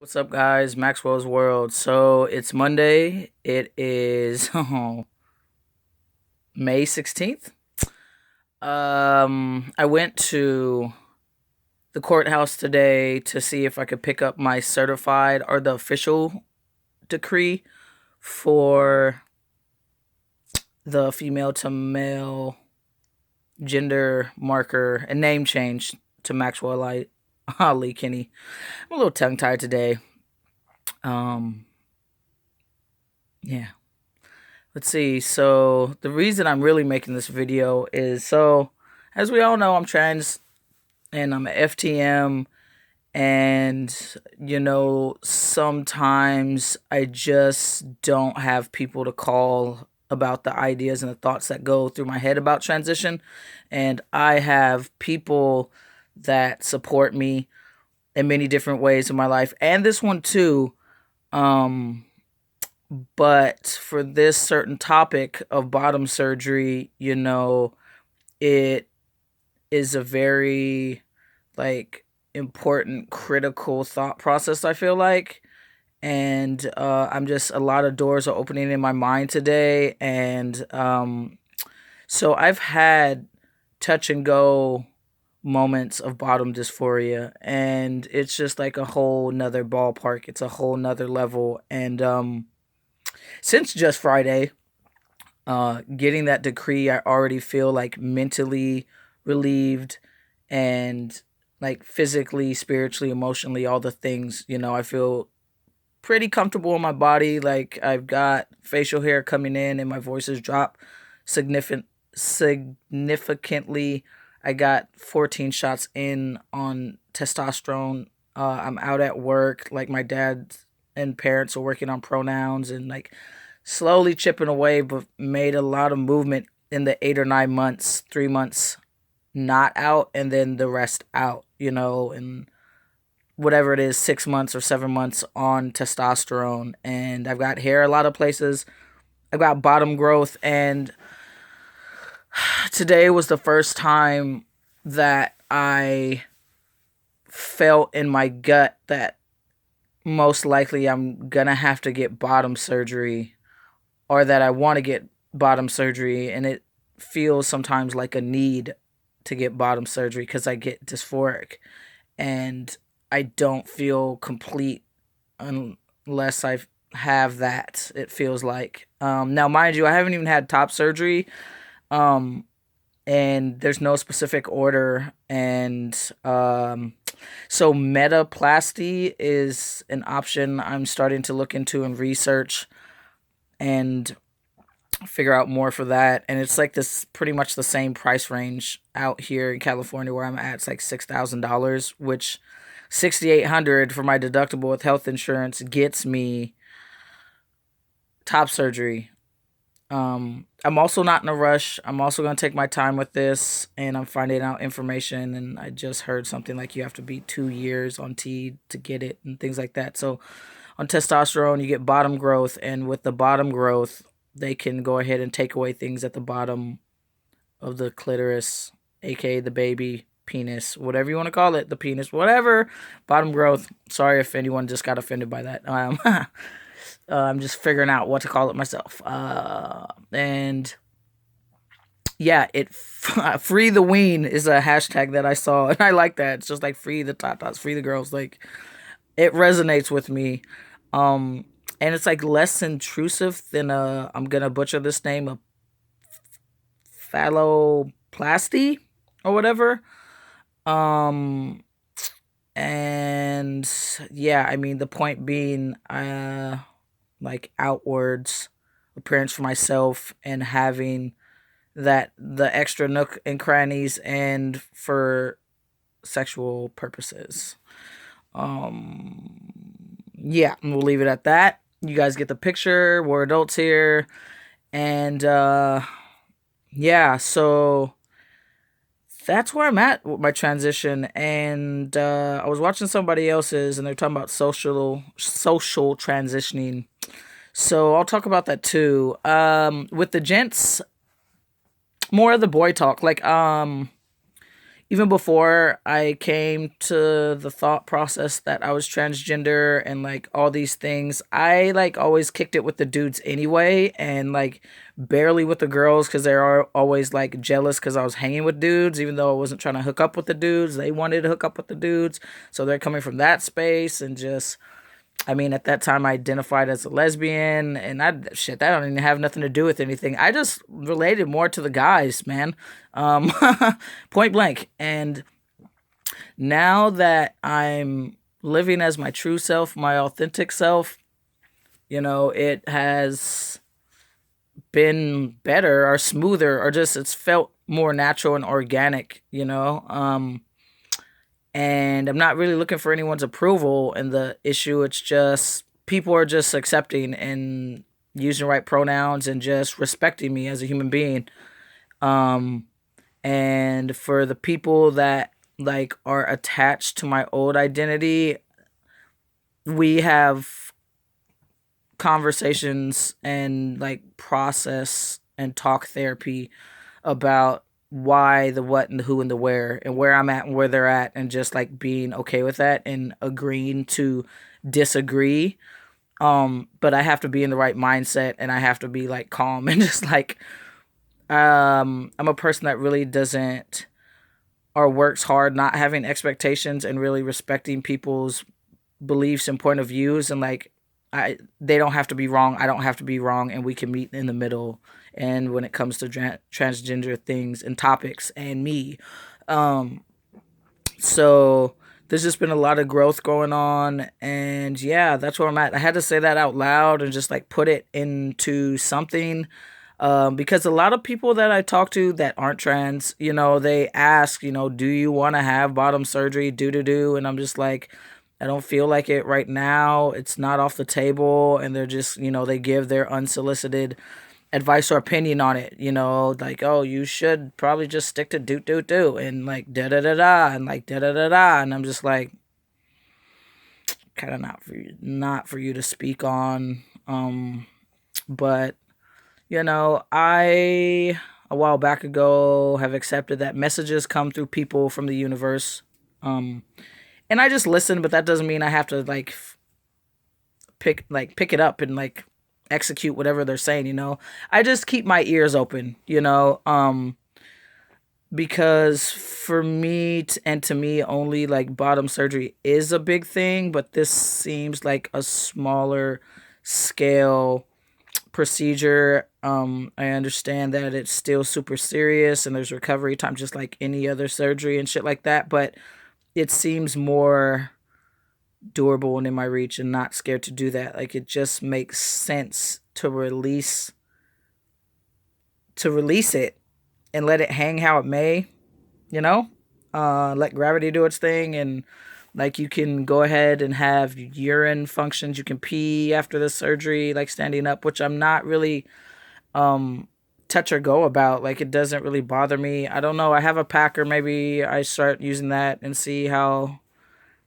What's up, guys? Maxwell's World. So it's Monday. It is May 16th. I went to the courthouse today to see if I could pick up my certified or the official decree for the female to male gender marker and name change to Maxwell Ali-Kinney. I'm a little tongue-tied today. Yeah. Let's see. So the reason I'm really making this video is, as we all know, I'm trans and I'm an FTM, and sometimes I just don't have people to call about the ideas and the thoughts that go through my head about transition. And I have people that support me in many different ways in my life, and this one too. But for this certain topic of bottom surgery, it is a very important, critical thought process, I feel like. And I'm just, a lot of doors are opening in my mind today. And so I've had touch and go moments of bottom dysphoria, and it's just like a whole nother ballpark. It's a whole nother level. And since just Friday, getting that decree, I already feel like mentally relieved and like physically, spiritually, emotionally, all the things. I feel pretty comfortable in my body. Like, I've got facial hair coming in and my voice has dropped significantly. I got 14 shots in on testosterone. I'm out at work. Like, my dad and parents are working on pronouns and like slowly chipping away, but made a lot of movement in the 8 or 9 months, 3 months not out, and then the rest out, and whatever it is, 6 months or 7 months on testosterone. And I've got hair a lot of places. I've got bottom growth, and today was the first time that I felt in my gut that most likely I'm gonna have to get bottom surgery, or that I want to get bottom surgery. And it feels sometimes like a need to get bottom surgery because I get dysphoric and I don't feel complete unless I have that, it feels like. Now, mind you, I haven't even had top surgery, and there's no specific order. And so metaplasty is an option I'm starting to look into and research and figure out more for that. And it's like this, pretty much the same price range out here in California where I'm at. It's like $6,000, which $6,800 for my deductible with health insurance gets me top surgery. I'm also not in a rush. I'm also going to take my time with this, and I'm finding out information. And I just heard something like you have to be 2 years on T to get it and things like that. So on testosterone, you get bottom growth, and with the bottom growth, they can go ahead and take away things at the bottom of the clitoris, aka the baby, penis, whatever you want to call it, the penis, whatever, bottom growth. Sorry if anyone just got offended by that. I'm just figuring out what to call it myself. And yeah, free the ween is a hashtag that I saw, and I like that. It's just like free the tatas, free the girls. Like, it resonates with me. And it's like less intrusive than I'm gonna butcher this name, a phalloplasty or whatever. And yeah, I mean, the point being, like outwards appearance for myself, and having that, the extra nook and crannies, and for sexual purposes. Yeah, we'll leave it at that. You guys get the picture. We're adults here. And yeah, so that's where I'm at with my transition. And I was watching somebody else's, and they're talking about social transitioning. So I'll talk about that too. With the gents, more of the boy talk. Like, even before I came to the thought process that I was transgender and like all these things, I like always kicked it with the dudes anyway, and like barely with the girls because they're always like jealous because I was hanging with dudes, even though I wasn't trying to hook up with the dudes. They wanted to hook up with the dudes, so they're coming from that space and just. I mean, at that time, I identified as a lesbian, and that don't even have nothing to do with anything. I just related more to the guys, man. Um, point blank. And now that I'm living as my true self, my authentic self, it has been better or smoother, or just it's felt more natural and organic, and I'm not really looking for anyone's approval in the issue. It's just people are just accepting and using the right pronouns and just respecting me as a human being. Um, and for the people that like are attached to my old identity, we have conversations and like process and talk therapy about why, the what, and the who, and the where, and where I'm at and where they're at, and just like being okay with that and agreeing to disagree. But I have to be in the right mindset, and I have to be like calm and just like I'm a person that really doesn't or works hard not having expectations and really respecting people's beliefs and point of views, and like they don't have to be wrong, I don't have to be wrong, and we can meet in the middle. And when it comes to transgender things and topics and me, um so there's just been a lot of growth going on, and yeah, that's where I'm at. I had to say that out loud and just like put it into something, because a lot of people that I talk to that aren't trans, they ask, do you want to have bottom surgery, do, and I'm just like, I don't feel like it right now. It's not off the table, and they're just, they give their unsolicited advice or opinion on it, like, oh, you should probably just stick to do, and like da da da da, and like da da da da, and I'm just like, kind of not for you to speak on, but I a while back ago have accepted that messages come through people from the universe, and I just listen, but that doesn't mean I have to like pick it up and like execute whatever they're saying. I just keep my ears open, because for me and to me only, like, bottom surgery is a big thing, but this seems like a smaller scale procedure. I understand that it's still super serious and there's recovery time just like any other surgery and shit like that, but it seems more doable and in my reach, and not scared to do that. Like, it just makes sense to release it and let it hang how it may, you know? Let gravity do its thing, and like you can go ahead and have urine functions. You can pee after the surgery, like standing up, which I'm not really touch or go about. Like, it doesn't really bother me. I don't know. I have a packer. Maybe I start using that and see how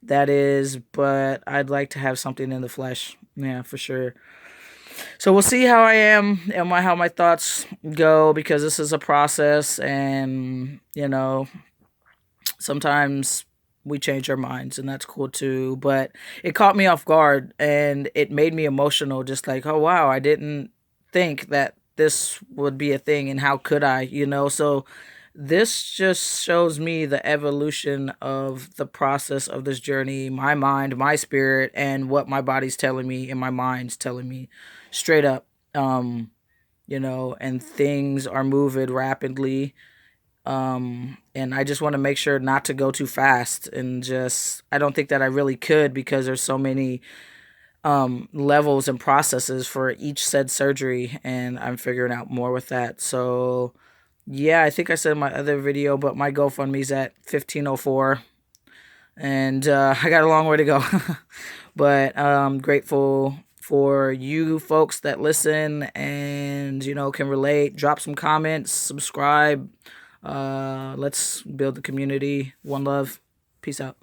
that is, but I'd like to have something in the flesh. Yeah, for sure. So we'll see how I am and how my thoughts go, because this is a process, and sometimes we change our minds, and that's cool too. But it caught me off guard, and it made me emotional, just like, oh wow, I didn't think that this would be a thing, and how could I, so this just shows me the evolution of the process of this journey, my mind, my spirit, and what my body's telling me and my mind's telling me straight up. And things are moving rapidly. And I just want to make sure not to go too fast, and just, I don't think that I really could, because there's so many levels and processes for each said surgery, and I'm figuring out more with that. So yeah, I think I said in my other video, but my GoFundMe's at 1504, and I got a long way to go. But I'm grateful for you folks that listen and can relate. Drop some comments, subscribe. Let's build the community. One love. Peace out.